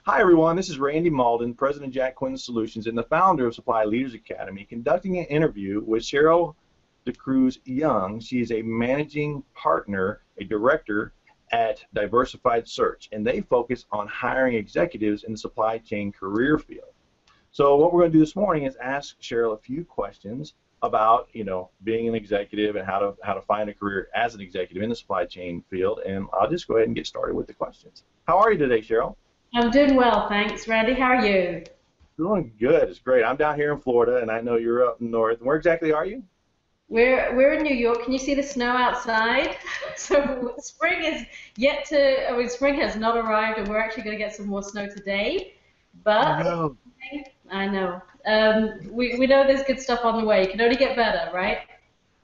Hi, everyone. This is Randy Mauldin, President of Jack Quinn Solutions and the founder of Supply Leaders Academy, conducting an interview with Cheryl D'Cruz-Young. She is a managing partner, a director at Diversified Search, and they focus on hiring executives in the supply chain career field. So what we're going to do this morning is ask Cheryl a few questions about, being an executive and how to find a career as an executive in the supply chain field. And I'll just go ahead and get started with the questions. How are you today, Cheryl? I'm doing well, thanks. Randy, how are you? Doing good. It's great. I'm down here in Florida, and I know you're up north. Where exactly are you? We're in New York. Can you see the snow outside? So spring is yet to. I mean, spring has not arrived, and we're actually going to get some more snow today. But No. I know. We know there's good stuff on the way. It can only get better, right?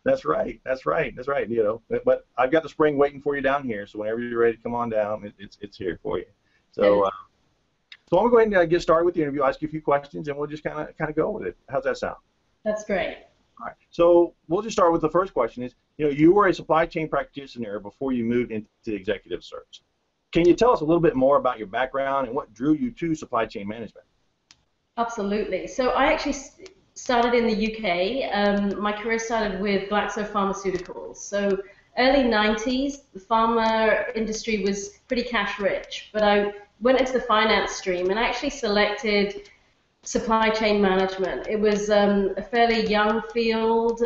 That's right. That's right. That's right. But I've got the spring waiting for you down here. So whenever you're ready to come on down, it's here for you. So I'm going to go ahead and get started with the interview. I'll ask you a few questions, and we'll just kind of go with it. How's that sound? That's great. All right. So we'll just start with the first question. Is you were a supply chain practitioner before you moved into executive search. Can you tell us a little bit more about your background and what drew you to supply chain management? Absolutely. So I actually started in the UK. My career started with Pharmaceuticals. So early 90s, the pharma industry was pretty cash rich, but I went into the finance stream and actually selected supply chain management. It was a fairly young field,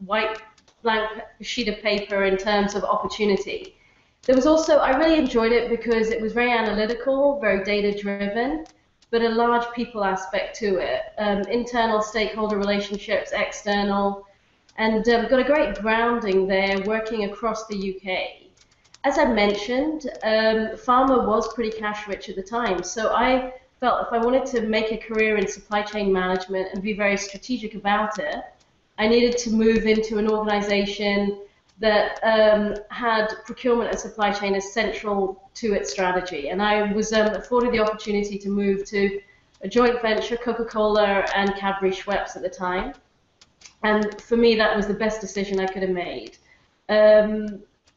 white blank sheet of paper in terms of opportunity. There was also, I really enjoyed it because it was very analytical, very data driven, but a large people aspect to it. Internal stakeholder relationships, external, and got a great grounding there working across the UK. As I mentioned, pharma was pretty cash rich at the time, so I felt if I wanted to make a career in supply chain management and be very strategic about it, I needed to move into an organization that had procurement and supply chain as central to its strategy. And I was afforded the opportunity to move to a joint venture, Coca-Cola and Cadbury Schweppes at the time. And for me, that was the best decision I could have made.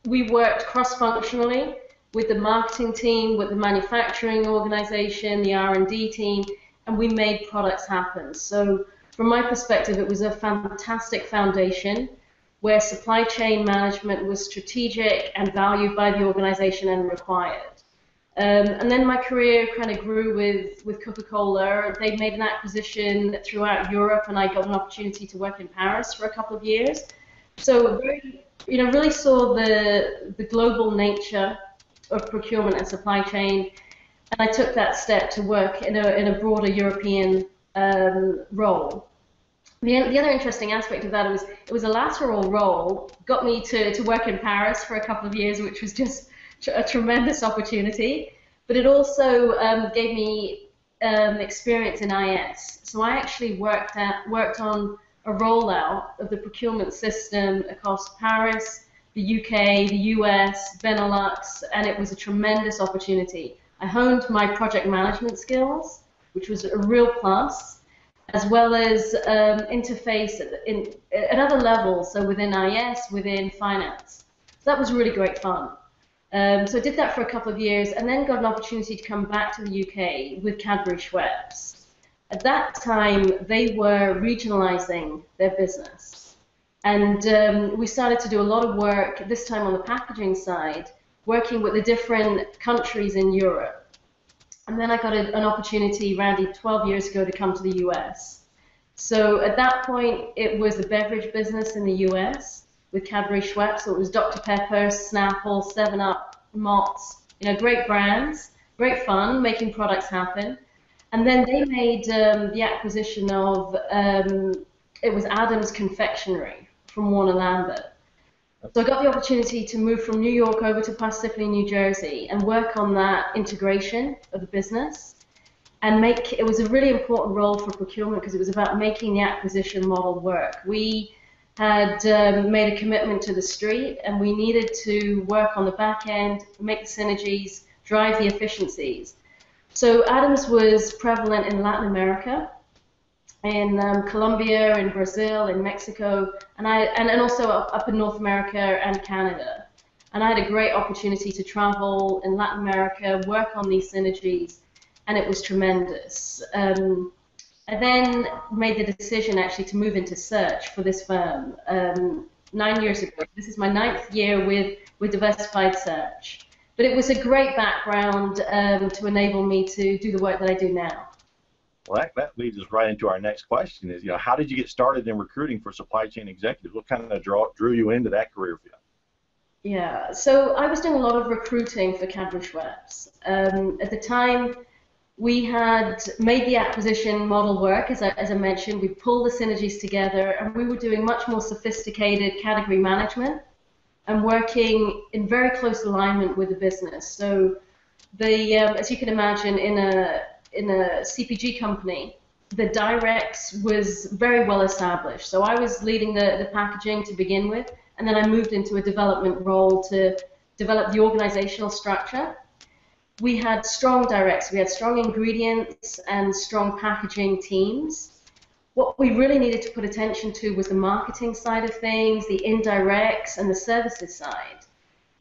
We worked cross-functionally with the marketing team, with the manufacturing organization, the R&D team, and we made products happen. So from my perspective, it was a fantastic foundation where supply chain management was strategic and valued by the organization and required. And then my career kind of grew with Coca-Cola. They made an acquisition throughout Europe, and I got an opportunity to work in Paris for a couple of years. So really saw the global nature of procurement and supply chain, and I took that step to work in a broader European role. The other interesting aspect of that was it was a lateral role, got me to work in Paris for a couple of years, which was just a tremendous opportunity, but it also gave me experience in IS. So I actually worked on a rollout of the procurement system across Paris, the UK, the US, Benelux, and it was a tremendous opportunity. I honed my project management skills, which was a real plus, as well as interface at other levels, so within IS, within finance. So that was really great fun. So I did that for a couple of years and then got an opportunity to come back to the UK with Cadbury Schweppes. At that time, they were regionalizing their business. And we started to do a lot of work, this time on the packaging side, working with the different countries in Europe. And then I got an opportunity, Randy, 12 years ago to come to the US. So at that point, it was the beverage business in the US with Cadbury Schweppes. So it was Dr. Pepper, Snapple, 7-Up, Mott's, great brands, great fun, making products happen. And then they made the acquisition of, it was Adams Confectionery from Warner Lambert. So I got the opportunity to move from New York over to Parsippany, New Jersey, and work on that integration of the business. And it was a really important role for procurement because it was about making the acquisition model work. We had made a commitment to the street, and we needed to work on the back end, make the synergies, drive the efficiencies. So Adams was prevalent in Latin America, in Colombia, in Brazil, in Mexico, and also up in North America and Canada. And I had a great opportunity to travel in Latin America, work on these synergies, and it was tremendous. I then made the decision actually to move into search for this firm 9 years ago. This is my 9th year with Diversified Search. But it was a great background to enable me to do the work that I do now. Well, that leads us right into our next question is, how did you get started in recruiting for supply chain executives? What kind of drew you into that career field? Yeah, so I was doing a lot of recruiting for Cadbury Schweppes. At the time, we had made the acquisition model work, as I mentioned. We pulled the synergies together, and we were doing much more sophisticated category management and working in very close alignment with the business. So, as you can imagine, in a CPG company, the directs was very well established. So I was leading the packaging to begin with, and then I moved into a development role to develop the organizational structure. We had strong directs, we had strong ingredients and strong packaging teams. What we really needed to put attention to was the marketing side of things, the indirects, and the services side.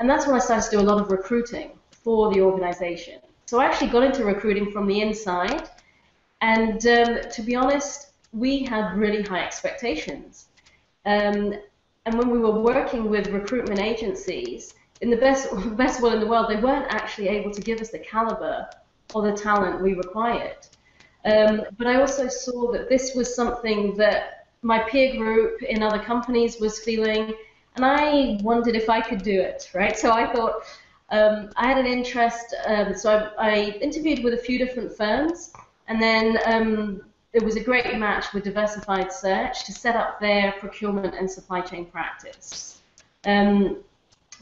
And that's when I started to do a lot of recruiting for the organization. So I actually got into recruiting from the inside, and to be honest, we had really high expectations. And when we were working with recruitment agencies, in the best world in the world, they weren't actually able to give us the caliber or the talent we required. But I also saw that this was something that my peer group in other companies was feeling, and I wondered if I could do it, right? So I thought I had an interest, so I interviewed with a few different firms, and then it was a great match with Diversified Search to set up their procurement and supply chain practice.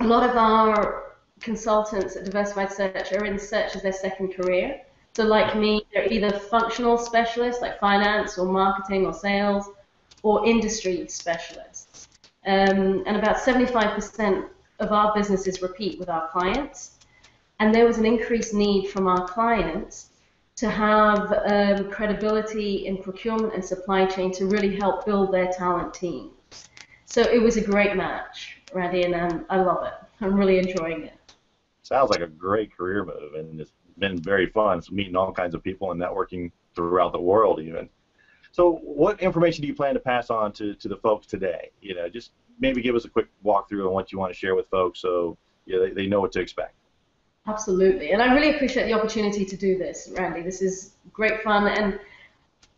A lot of our consultants at Diversified Search are in search as their second career. So like me, they're either functional specialists like finance or marketing or sales, or industry specialists. And about 75% of our businesses repeat with our clients. And there was an increased need from our clients to have credibility in procurement and supply chain to really help build their talent teams. So it was a great match, Randy, and I love it. I'm really enjoying it. Sounds like a great career move, and it's been very fun, so meeting all kinds of people and networking throughout the world even. So what information do you plan to pass on to the folks today? Just maybe give us a quick walkthrough on what you want to share with folks so they know what to expect. Absolutely, and I really appreciate the opportunity to do this, Randy. This is great fun, and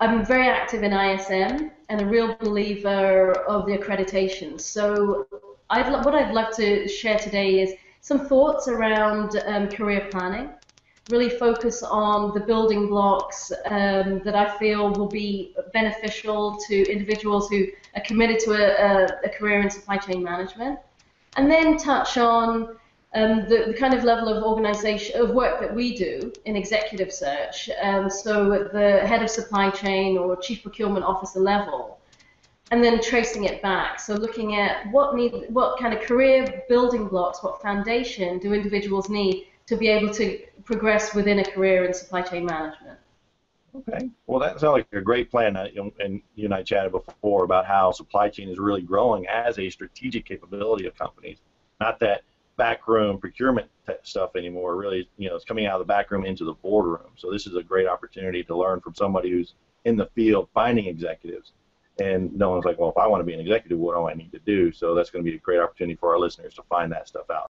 I'm very active in ISM and a real believer of the accreditation. So what I'd love to share today is some thoughts around career planning, really focus on the building blocks that I feel will be beneficial to individuals who are committed to a career in supply chain management, and then touch on the kind of level of organization of work that we do in executive search. So at the head of supply chain or chief procurement officer level, and then tracing it back. So looking at what kind of career building blocks, what foundation do individuals need to be able to progress within a career in supply chain management. Okay. Well, that sounds like a great plan. And you and I chatted before about how supply chain is really growing as a strategic capability of companies. Not that backroom procurement stuff anymore. Really, it's coming out of the backroom into the boardroom. So this is a great opportunity to learn from somebody who's in the field finding executives. And no one's like, well, if I want to be an executive, what do I need to do? So that's going to be a great opportunity for our listeners to find that stuff out.